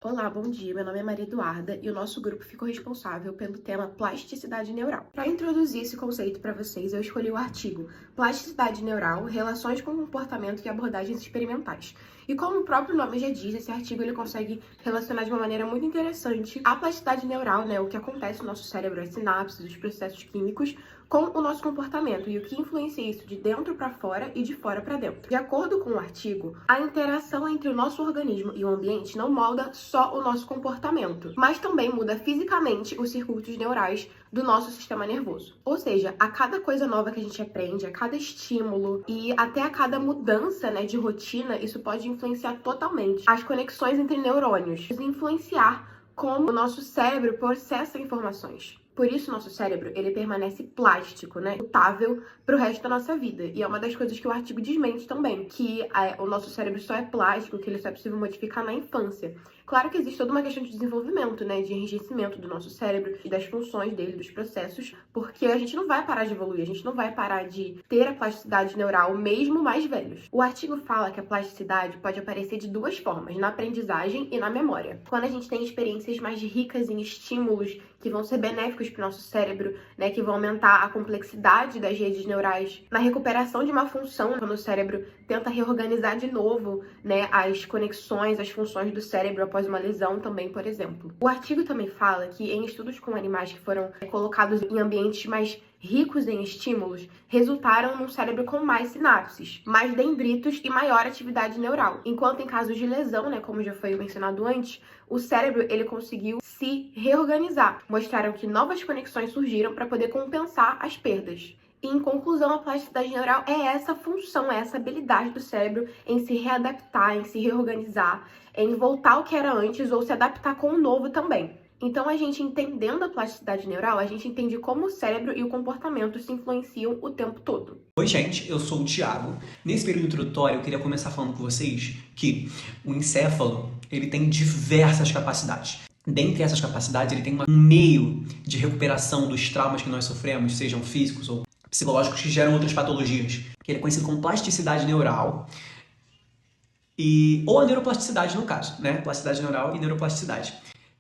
Olá, bom dia. Meu nome é Maria Eduarda e o nosso grupo ficou responsável pelo tema plasticidade neural. Para introduzir esse conceito para vocês, eu escolhi o artigo Plasticidade Neural, Relações com Comportamento e Abordagens Experimentais. E como o próprio nome já diz, esse artigo ele consegue relacionar de uma maneira muito interessante a plasticidade neural, o que acontece no nosso cérebro, as sinapses, os processos químicos, com o nosso comportamento e o que influencia isso de dentro para fora e de fora para dentro. De acordo com o artigo, a interação entre o nosso organismo e o ambiente não molda só o nosso comportamento, mas também muda fisicamente os circuitos neurais do nosso sistema nervoso. Ou seja, a cada coisa nova que a gente aprende, a cada estímulo e até a cada mudança, de rotina, isso pode influenciar totalmente as conexões entre neurônios, influenciar como o nosso cérebro processa informações. Por isso, nosso cérebro, ele permanece plástico, mutável para o resto da nossa vida. E é uma das coisas que o artigo desmente também, que o nosso cérebro só é plástico, que ele só é possível modificar na infância. Claro que existe toda uma questão de desenvolvimento, de enrijecimento do nosso cérebro e das funções dele, dos processos, porque a gente não vai parar de evoluir, a gente não vai parar de ter a plasticidade neural mesmo mais velhos. O artigo fala que a plasticidade pode aparecer de duas formas, na aprendizagem e na memória. Quando a gente tem experiências mais ricas em estímulos que vão ser benéficos para o nosso cérebro, que vão aumentar a complexidade das redes neurais, na recuperação de uma função, quando o cérebro tenta reorganizar de novo, as conexões, as funções do cérebro após uma lesão também, por exemplo. O artigo também fala que em estudos com animais que foram colocados em ambientes mais ricos em estímulos, resultaram num cérebro com mais sinapses, mais dendritos e maior atividade neural. Enquanto em casos de lesão, como já foi mencionado antes, o cérebro ele conseguiu se reorganizar. Mostraram que novas conexões surgiram para poder compensar as perdas. E, em conclusão, a plasticidade neural é essa função, é essa habilidade do cérebro em se readaptar, em se reorganizar, em voltar ao que era antes ou se adaptar com o novo também. Então, a gente entendendo a plasticidade neural, a gente entende como o cérebro e o comportamento se influenciam o tempo todo. Oi, gente, eu sou o Thiago. Nesse período introdutório, eu queria começar falando com vocês que o encéfalo, ele tem diversas capacidades. Dentre essas capacidades, ele tem um meio de recuperação dos traumas que nós sofremos, sejam físicos ou psicológicos, que geram outras patologias, que ele é conhecido como plasticidade neural, ou a neuroplasticidade no caso, Plasticidade neural e neuroplasticidade.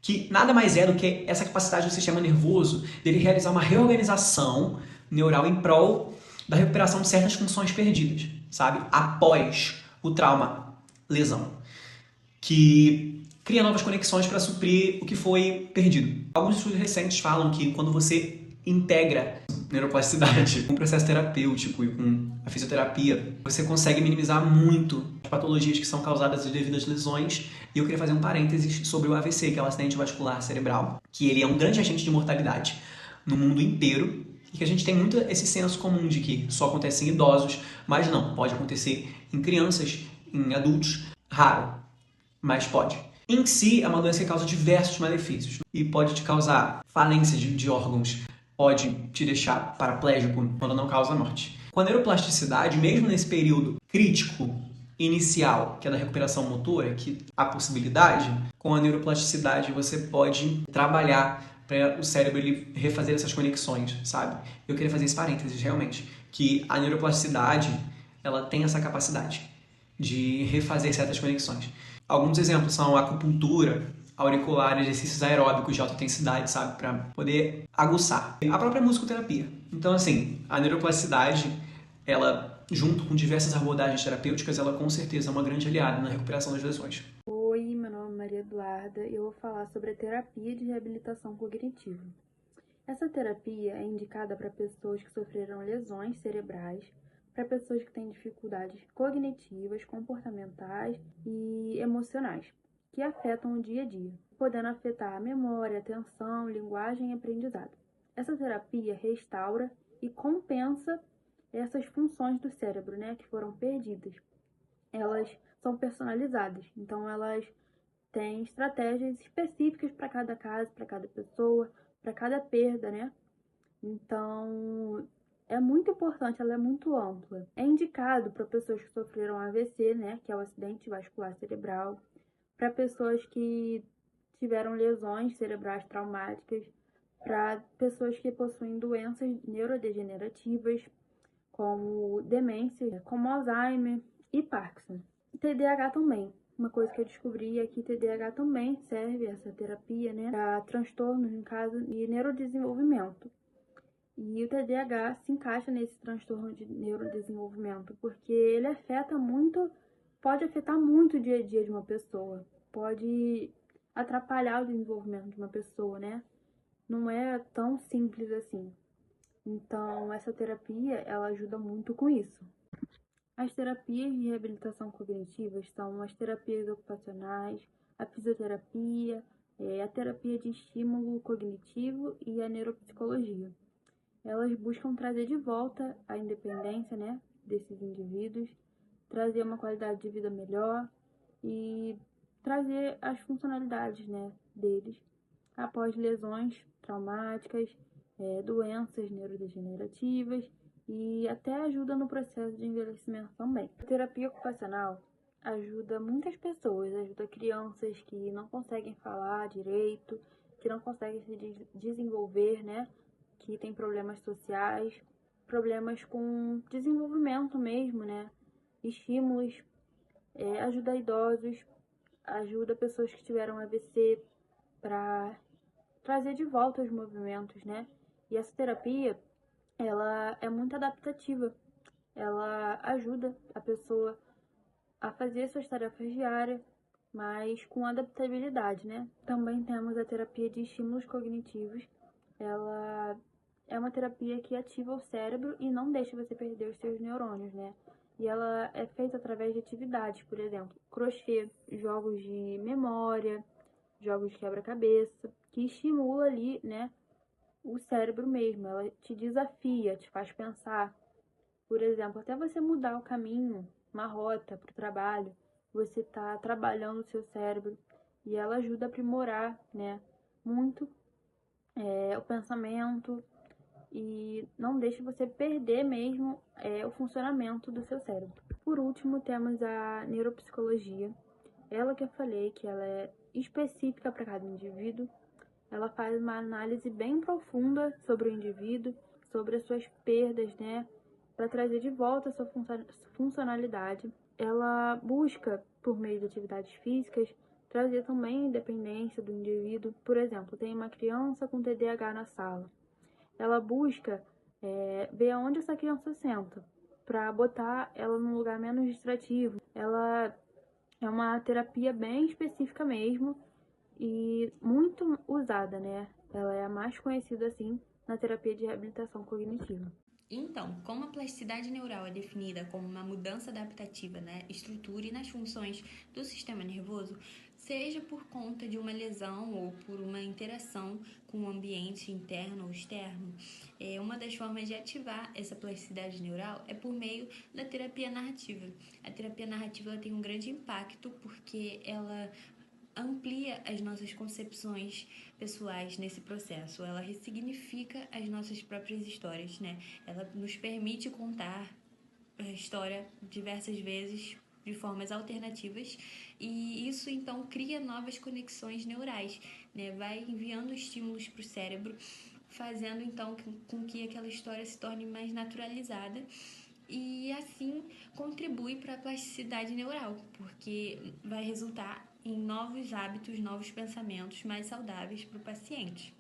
Que nada mais é do que essa capacidade do sistema nervoso dele realizar uma reorganização neural em prol da recuperação de certas funções perdidas, sabe? Após o trauma, lesão. Que cria novas conexões para suprir o que foi perdido. Alguns estudos recentes falam que quando você integra neuroplasticidade com o processo terapêutico e com a fisioterapia, você consegue minimizar muito as patologias que são causadas devido às lesões. E eu queria fazer um parênteses sobre o AVC, que é o acidente vascular cerebral, que ele é um grande agente de mortalidade no mundo inteiro e que a gente tem muito esse senso comum de que só acontece em idosos, mas não, pode acontecer em crianças, em adultos, raro, mas pode. Em si, é uma doença que causa diversos malefícios e pode te causar falência de órgãos, pode te deixar paraplégico quando não causa morte. Com a neuroplasticidade, mesmo nesse período crítico inicial, que é da recuperação motora, que há possibilidade, com a neuroplasticidade você pode trabalhar para o cérebro ele refazer essas conexões, sabe? Eu queria fazer esse parênteses, realmente, que a neuroplasticidade, ela tem essa capacidade de refazer certas conexões. Alguns exemplos são a acupuntura, auricular, exercícios aeróbicos de alta intensidade, sabe? Para poder aguçar. A própria musicoterapia. Então, assim, a neuroplasticidade, ela, junto com diversas abordagens terapêuticas, ela com certeza é uma grande aliada na recuperação das lesões. Oi, meu nome é Maria Eduarda e eu vou falar sobre a terapia de reabilitação cognitiva. Essa terapia é indicada para pessoas que sofreram lesões cerebrais, para pessoas que têm dificuldades cognitivas, comportamentais e emocionais, que afetam o dia a dia, podendo afetar a memória, atenção, linguagem e aprendizado. Essa terapia restaura e compensa essas funções do cérebro, que foram perdidas. Elas são personalizadas, então elas têm estratégias específicas para cada caso, para cada pessoa, para cada perda, Então, é muito importante, ela é muito ampla. É indicado para pessoas que sofreram AVC, que é o acidente vascular cerebral, para pessoas que tiveram lesões cerebrais traumáticas, para pessoas que possuem doenças neurodegenerativas, como demência, como Alzheimer e Parkinson. TDAH também, uma coisa que eu descobri é que TDAH também serve, essa terapia, né, para transtornos, no caso, de neurodesenvolvimento. E o TDAH se encaixa nesse transtorno de neurodesenvolvimento, porque ele pode afetar muito o dia a dia de uma pessoa, pode atrapalhar o desenvolvimento de uma pessoa, né? Não é tão simples assim. Então, essa terapia, ela ajuda muito com isso. As terapias de reabilitação cognitiva são as terapias ocupacionais, a fisioterapia, a terapia de estímulo cognitivo e a neuropsicologia. Elas buscam trazer de volta a independência, né, desses indivíduos, trazer uma qualidade de vida melhor e trazer as funcionalidades, né, deles após lesões traumáticas, doenças neurodegenerativas e até ajuda no processo de envelhecimento também. A terapia ocupacional ajuda muitas pessoas, ajuda crianças que não conseguem falar direito, que não conseguem se desenvolver, né, que têm problemas sociais, problemas com desenvolvimento mesmo, né, estímulos, ajuda idosos, ajuda pessoas que tiveram AVC para trazer de volta os movimentos, né? E essa terapia, ela é muito adaptativa. Ela ajuda a pessoa a fazer suas tarefas diárias, mas com adaptabilidade, né? Também temos a terapia de estímulos cognitivos. Ela é uma terapia que ativa o cérebro e não deixa você perder os seus neurônios, né? E ela é feita através de atividades, por exemplo, crochê, jogos de memória, jogos de quebra-cabeça, que estimula ali, né, o cérebro mesmo. Ela te desafia, te faz pensar. Por exemplo, até você mudar o caminho, uma rota para o trabalho, você está trabalhando o seu cérebro e ela ajuda a aprimorar, né, muito o pensamento e não deixa você perder mesmo o funcionamento do seu cérebro. Por último, temos a neuropsicologia. Ela que eu falei que ela é específica para cada indivíduo. Ela faz uma análise bem profunda sobre o indivíduo, sobre as suas perdas, né, para trazer de volta a sua funcionalidade. Ela busca, por meio de atividades físicas, trazer também a independência do indivíduo. Por exemplo, tem uma criança com TDAH na sala. Ela busca ver aonde essa criança senta, para botar ela num lugar menos distrativo. Ela é uma terapia bem específica mesmo e muito usada, né? Ela é a mais conhecida, assim, na terapia de reabilitação cognitiva. Então, como a plasticidade neural é definida como uma mudança adaptativa na estrutura e nas funções do sistema nervoso, seja por conta de uma lesão ou por uma interação com o ambiente interno ou externo, uma das formas de ativar essa plasticidade neural é por meio da terapia narrativa. A terapia narrativa ela tem um grande impacto porque ela amplia as nossas concepções pessoais nesse processo, ela ressignifica as nossas próprias histórias, né? Ela nos permite contar a história diversas vezes de formas alternativas e isso então cria novas conexões neurais, né? Vai enviando estímulos para o cérebro, fazendo então com que aquela história se torne mais naturalizada e assim contribui para a plasticidade neural, porque vai resultar em novos hábitos, novos pensamentos mais saudáveis para o paciente.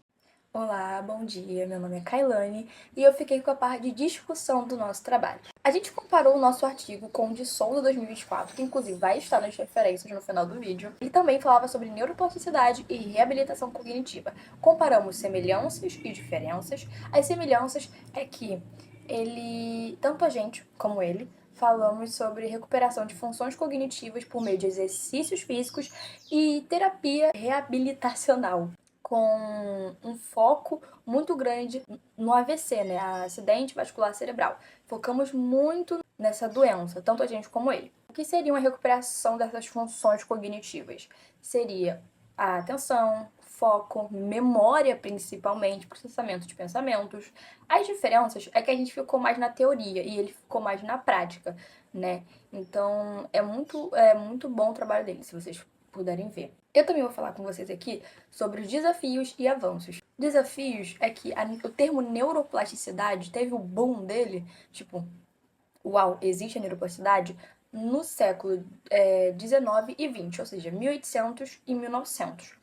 Olá, bom dia. Meu nome é Kailane e eu fiquei com a parte de discussão do nosso trabalho. A gente comparou o nosso artigo com o de Souza 2024, que inclusive vai estar nas referências no final do vídeo. Ele também falava sobre neuroplasticidade e reabilitação cognitiva. Comparamos semelhanças e diferenças. As semelhanças é que tanto a gente como ele, falamos sobre recuperação de funções cognitivas por meio de exercícios físicos e terapia reabilitacional, com um foco muito grande no AVC, né, acidente vascular cerebral. Focamos muito nessa doença, tanto a gente como ele. O que seria uma recuperação dessas funções cognitivas? Seria a atenção, foco, memória principalmente, processamento de pensamentos. As diferenças é que a gente ficou mais na teoria e ele ficou mais na prática, né? Então é muito bom o trabalho dele, se vocês puderem ver. Eu também vou falar com vocês aqui sobre os desafios e avanços. Desafios é que o termo neuroplasticidade teve o boom dele, tipo, uau, existe a neuroplasticidade? no século XIX e XX, ou seja, 1800 e 1900.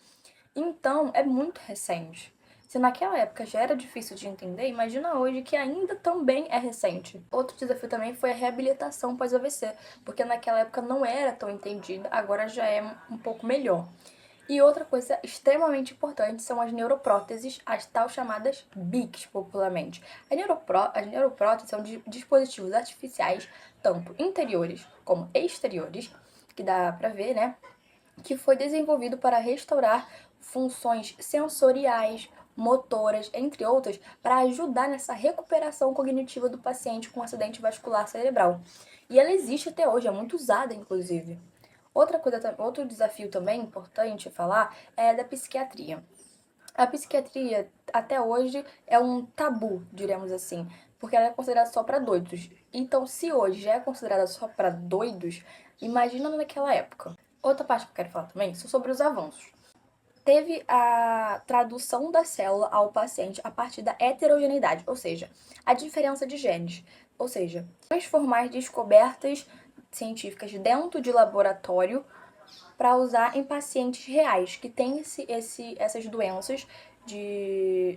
Então, é muito recente. Se naquela época já era difícil de entender, imagina hoje que ainda também é recente. Outro desafio também foi a reabilitação pós-AVC, porque naquela época não era tão entendida, agora já é um pouco melhor. E outra coisa extremamente importante são as neuropróteses, as tal chamadas BICs, popularmente. As neuropróteses são dispositivos artificiais, tanto interiores como exteriores, que dá pra ver, né? Que foi desenvolvido para restaurar funções sensoriais, motoras, entre outras, para ajudar nessa recuperação cognitiva do paciente com acidente vascular cerebral. E ela existe até hoje, é muito usada, inclusive. Outro desafio também importante falar é da psiquiatria. A psiquiatria, até hoje, é um tabu, diremos assim, porque ela é considerada só para doidos. Então, se hoje já é considerada só para doidos, imagina naquela época. Outra parte que eu quero falar também são sobre os avanços. Teve a tradução da célula ao paciente a partir da heterogeneidade, ou seja, a diferença de genes. Ou seja, transformar descobertas científicas dentro de laboratório para usar em pacientes reais que têm essas doenças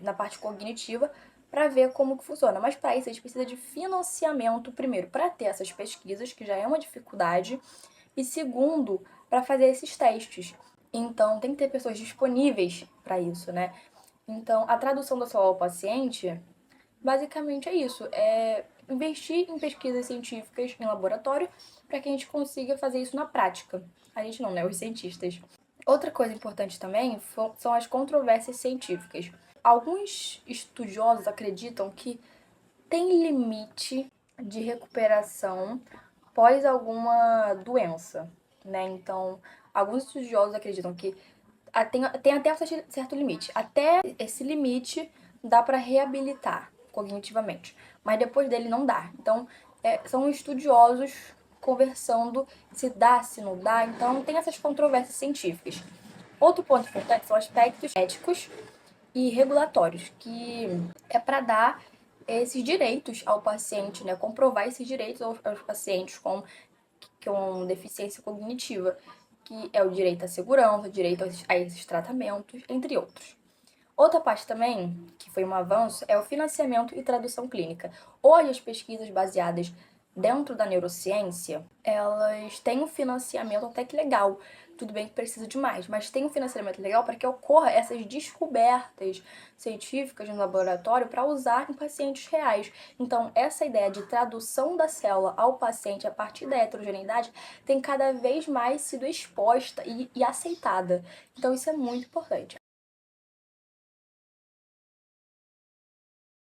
na parte cognitiva para ver como que funciona. Mas para isso a gente precisa de financiamento, primeiro, para ter essas pesquisas, que já é uma dificuldade, e segundo, para fazer esses testes. Então, tem que ter pessoas disponíveis para isso, né? Então, a tradução da célula ao paciente, basicamente é isso. É investir em pesquisas científicas em laboratório para que a gente consiga fazer isso na prática. A gente não, né? Os cientistas. Outra coisa importante também são as controvérsias científicas. Alguns estudiosos acreditam que tem limite de recuperação após alguma doença, né? Então, alguns estudiosos acreditam que tem até um certo limite. Até esse limite dá para reabilitar cognitivamente, mas depois dele não dá. Então, são estudiosos conversando se dá, se não dá. Então, tem essas controvérsias científicas. Outro ponto importante são aspectos éticos e regulatórios, que é para dar esses direitos ao paciente, né? Comprovar esses direitos aos pacientes com deficiência cognitiva, que é o direito à segurança, o direito a esses tratamentos, entre outros. Outra parte também, que foi um avanço, é o financiamento e tradução clínica. Hoje, as pesquisas baseadas dentro da neurociência, elas têm um financiamento até que legal. Tudo bem que precisa de mais, mas tem um financiamento legal para que ocorra essas descobertas científicas no laboratório para usar em pacientes reais. Então, essa ideia de tradução da célula ao paciente a partir da heterogeneidade tem cada vez mais sido exposta e aceitada. Então, isso é muito importante.